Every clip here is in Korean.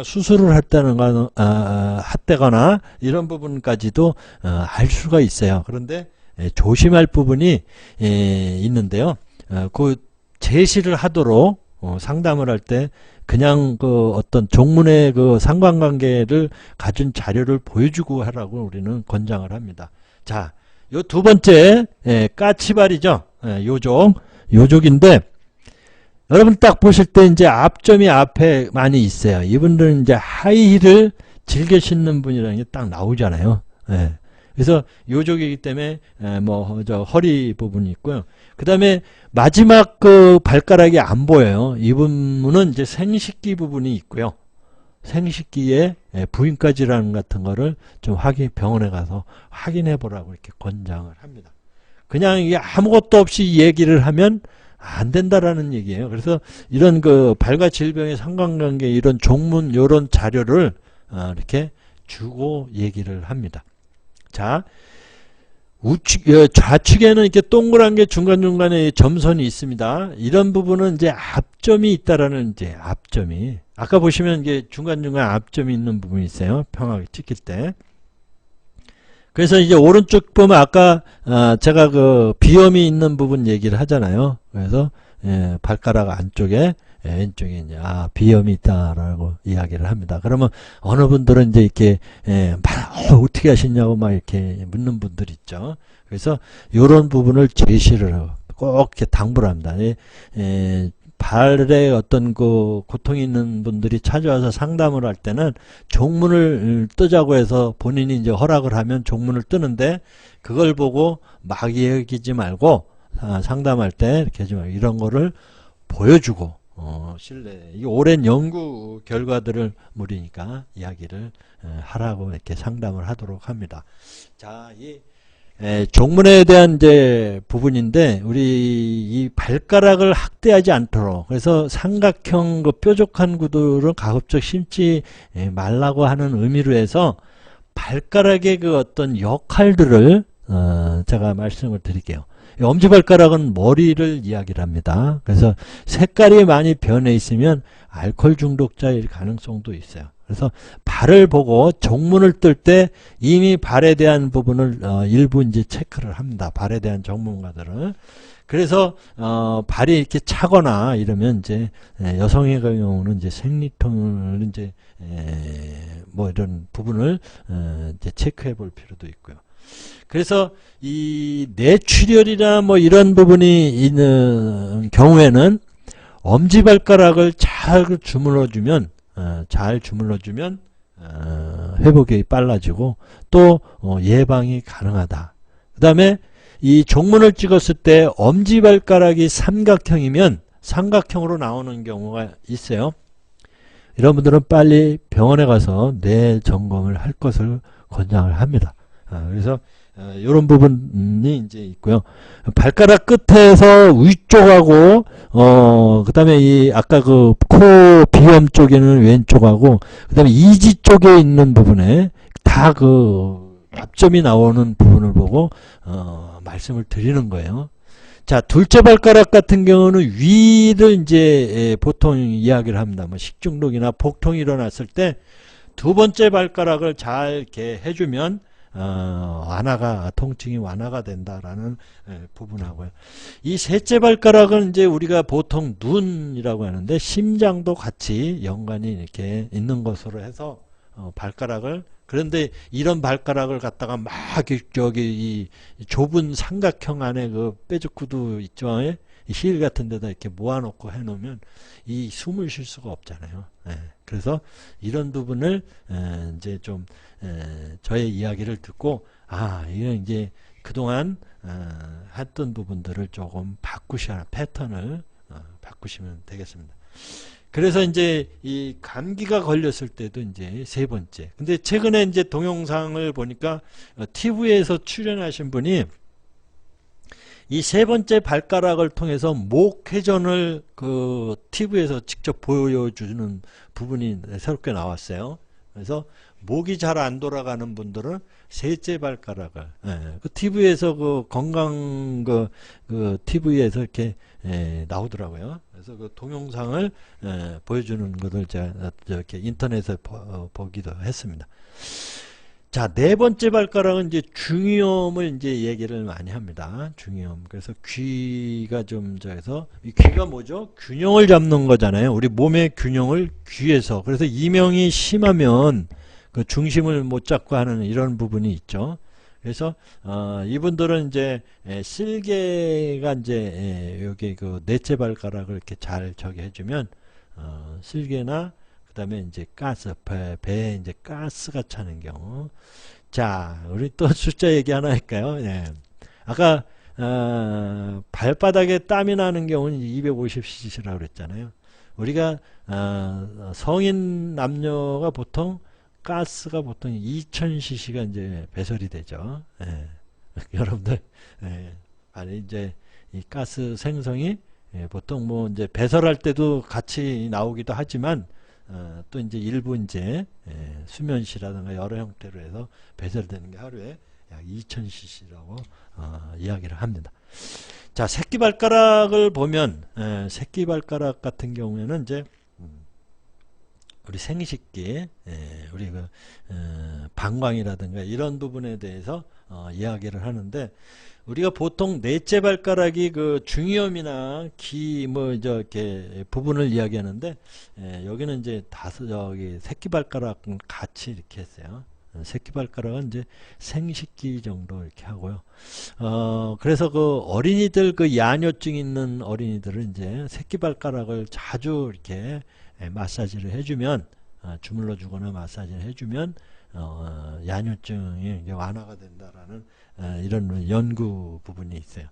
수술을 했다거나 이런 부분까지도 알 수가 있어요. 그런데 조심할 부분이 있는데요. 그 제시를 하도록 상담을 할 때 그냥 그 어떤 종문의 그 상관관계를 가진 자료를 보여주고 하라고 우리는 권장을 합니다. 자, 요 두 번째 까치발이죠. 요족인데 여러분 딱 보실 때 이제 앞점이 앞에 많이 있어요. 이분들은 이제 하이힐을 즐겨 신는 분이라는 게 딱 나오잖아요. 예. 그래서 요족이기 때문에 뭐 저 허리 부분이 있고요. 그 다음에 마지막 그 발가락이 안 보여요. 이 부분은 이제 생식기 부분이 있고요. 생식기에 부인까지라는 같은 거를 좀 병원에 가서 확인해 보라고 이렇게 권장을 합니다. 그냥 이게 아무것도 없이 얘기를 하면 안 된다라는 얘기예요. 그래서 이런 그 발과 질병의 상관관계 이런 종문 이런 자료를 이렇게 주고 얘기를 합니다. 자, 좌측에는 이렇게 동그란 게 중간중간에 점선이 있습니다. 이런 부분은 이제 앞점이 있다라는 이제 앞점이 아까 보시면 이게 중간중간 앞점이 있는 부분이 있어요. 평하게 찍힐 때. 그래서 이제 오른쪽 보면 아까 제가 그 비염이 있는 부분 얘기를 하잖아요. 그래서 발가락 안쪽에 왼쪽에 이제 비염이 있다라고 이야기를 합니다. 그러면 어느 분들은 이제 이렇게 어떻게 하시냐고 막 이렇게 묻는 분들 있죠. 그래서 이런 부분을 제시를 꼭 이렇게 당부를 합니다. 발에 어떤 그 고통이 있는 분들이 찾아와서 상담을 할 때는 종문을 뜨자고 해서 본인이 이제 허락을 하면 종문을 뜨는데 그걸 보고 막 얘기하지 말고 상담할 때 이렇게 하지 말고 이런 거를 보여주고 실내 이 오랜 연구 결과들을 무리니까 이야기를 하라고 이렇게 상담을 하도록 합니다. 자, 이 종문에 대한 이제 부분인데 우리 이 발가락을 학대하지 않도록 그래서 삼각형 그 뾰족한 구두를 가급적 신지 말라고 하는 의미로 해서 발가락의 그 어떤 역할들을 제가 말씀을 드릴게요. 엄지발가락은 머리를 이야기를 합니다. 그래서 색깔이 많이 변해 있으면 알코올 중독자일 가능성도 있어요. 그래서 발을 보고 종문을 뜰 때 이미 발에 대한 부분을 일부 이제 체크를 합니다. 발에 대한 전문가들은. 그래서 발이 이렇게 차거나 이러면 이제 여성의 경우는 이제 생리통을 이제 뭐 이런 부분을 이제 체크해 볼 필요도 있고요. 그래서 이 뇌출혈이나 뭐 이런 부분이 있는 경우에는 엄지발가락을 잘 주물러주면 회복이 빨라지고 또 예방이 가능하다. 그 다음에 이 종문을 찍었을 때 엄지발가락이 삼각형이면 삼각형으로 나오는 경우가 있어요. 이런 분들은 빨리 병원에 가서 뇌 점검을 할 것을 권장을 합니다. 그래서 이런 부분이 이제 있고요. 발가락 끝에서 위쪽하고 그 다음에 이 아까 그 코 비염 쪽에는 왼쪽하고 그 다음에 이지 쪽에 있는 부분에 다 그 앞점이 나오는 부분을 보고 말씀을 드리는 거예요. 자, 둘째 발가락 같은 경우는 위를 이제 보통 이야기를 합니다. 뭐 식중독이나 복통이 일어났을 때 두 번째 발가락을 잘 이렇게 해주면 통증이 완화가 된다라는 부분하고요. 이 셋째 발가락은 이제 우리가 보통 눈이라고 하는데 심장도 같이 연관이 이렇게 있는 것으로 해서 발가락을 그런데 이런 발가락을 갖다가 막 저기 이 좁은 삼각형 안에 그 뾰족구두 있죠. 힐 같은 데다 이렇게 모아놓고 해놓으면 이 숨을 쉴 수가 없잖아요. 그래서 이런 부분을 이제 좀 저의 이야기를 듣고 이건 이제 그동안 했던 부분들을 조금 바꾸셔야 패턴을 바꾸시면 되겠습니다. 그래서 이제 이 감기가 걸렸을 때도 이제 세 번째. 근데 최근에 이제 동영상을 보니까 TV에서 출연하신 분이 이 세 번째 발가락을 통해서 목 회전을 그 TV에서 직접 보여주는 부분이 새롭게 나왔어요. 그래서 목이 잘 안 돌아가는 분들은 셋째 발가락을, 그 TV에서 그 건강 그 TV에서 이렇게 나오더라고요. 그래서 그 동영상을 보여주는 것을 제가 이렇게 인터넷에 보기도 했습니다. 자, 네 번째 발가락은 이제 중이염을 이제 얘기를 많이 합니다. 중이염. 그래서 귀가 좀 저해서, 이 귀가 뭐죠? 균형을 잡는 거잖아요. 우리 몸의 균형을 귀에서. 그래서 이명이 심하면 그 중심을 못 잡고 하는 이런 부분이 있죠. 그래서 이분들은 이제 실개가 이제 여기 그 넷째 발가락을 이렇게 잘 저기 해주면 실개나 그다음에 이제 가스, 배에 이제 가스가 차는 경우. 자, 우리 또 숫자 얘기 하나 할까요? 예. 아까 발바닥에 땀이 나는 경우는 250cc라고 그랬잖아요. 우리가 성인 남녀가 보통 가스가 보통 2000cc가 이제 배설이 되죠. 예. 여러분들, 아니 이제 이 가스 생성이 보통 뭐 이제 배설할 때도 같이 나오기도 하지만 또 이제 일부 이제 수면시라든가 여러 형태로 해서 배설되는 게 하루에 약 2000cc라고 이야기를 합니다. 자, 새끼발가락을 보면 새끼발가락 같은 경우에는 이제 우리 생식기, 우리 그 방광이라든가 이런 부분에 대해서 이야기를 하는데, 우리가 보통 넷째 발가락이 그 중이염이나 기 뭐 이렇게 부분을 이야기하는데, 여기는 이제 저기 새끼 발가락은 같이 이렇게 했어요. 새끼 발가락은 이제 생식기 정도 이렇게 하고요. 그래서 그 어린이들, 그 야뇨증 있는 어린이들은 이제 새끼 발가락을 자주 이렇게 마사지를 해주면, 주물러 주거나 마사지를 해주면 야뇨증이 완화가 된다라는 이런 연구 부분이 있어요.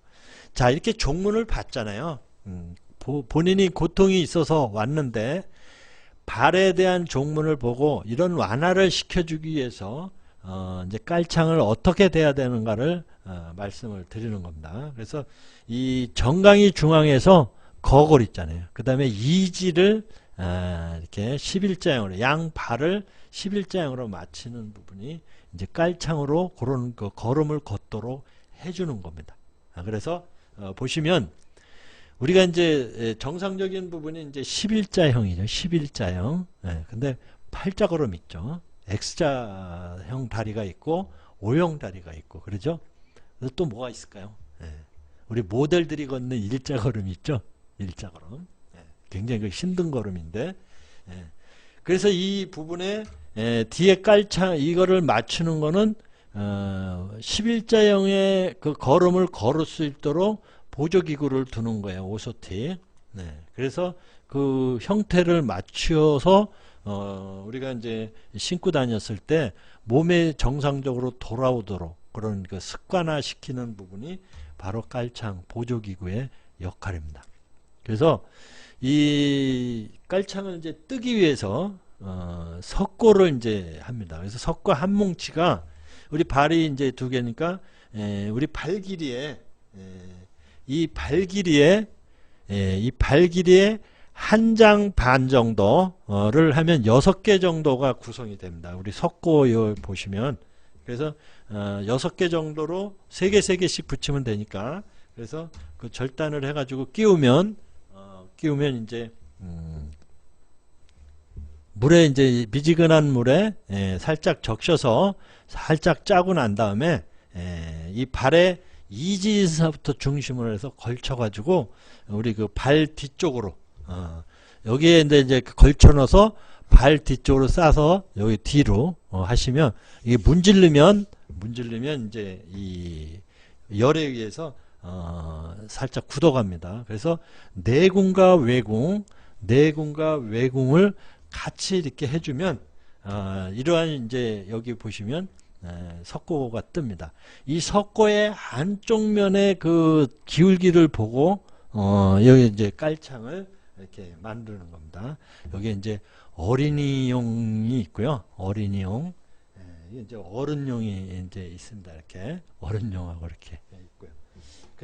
자, 이렇게 종문을 봤잖아요. 본인이 고통이 있어서 왔는데 발에 대한 종문을 보고 이런 완화를 시켜주기 위해서 이제 깔창을 어떻게 돼야 되는가를 말씀을 드리는 겁니다. 그래서 이 정강이 중앙에서 거골 있잖아요. 그 다음에 이지를 이렇게 11자형으로 양발을 11자형으로 맞추는 부분이 이제 깔창으로 그런 그 걸음을 걷도록 해주는 겁니다. 그래서 보시면 우리가 이제 정상적인 부분이 이제 11자형이죠. 11자형. 근데 팔자걸음 있죠. X자형 다리가 있고 O형 다리가 있고 그러죠. 또 뭐가 있을까요? 우리 모델들이 걷는 일자걸음 있죠. 일자걸음. 굉장히 그 힘든 걸음인데, 그래서 이 부분에 뒤에 깔창 이거를 맞추는 거는 11자형의 그 걸음을 걸을 수 있도록 보조기구를 두는 거예요. 오소티. 그래서 그 형태를 맞추어서 우리가 이제 신고 다녔을 때 몸에 정상적으로 돌아오도록 그런 그 습관화 시키는 부분이 바로 깔창 보조기구의 역할입니다. 그래서 이 깔창을 이제 뜨기 위해서 석고를 이제 합니다. 그래서 석고 한 뭉치가 우리 발이 이제 두 개니까 우리 발 길이에 이 발 길이에 한 장 반 정도를 하면 6개 정도가 구성이 됩니다. 우리 석고 보시면 그래서 6개 정도로 3개 3개씩 붙이면 되니까 그래서 그 절단을 해가지고 끼우면 이제 물에 이제 미지근한 물에 살짝 적셔서 살짝 짜고 난 다음에 이 발에 이지에서부터 중심으로 해서 걸쳐가지고 우리 그 발 뒤쪽으로 여기에 이제 걸쳐 넣어서 발 뒤쪽으로 싸서 여기 뒤로 하시면 이게 문질르면 이제 이 열에 의해서 살짝 굳어갑니다. 그래서 내궁과 외궁을 같이 이렇게 해주면 이러한 이제 여기 보시면 석고가 뜹니다. 이 석고의 한쪽 면의 그 기울기를 보고 여기 이제 깔창을 이렇게 만드는 겁니다. 여기 이제 어린이용이 있고요. 어린이용, 이제 어른용이 이제 있습니다. 이렇게 어른용하고 이렇게 있고요.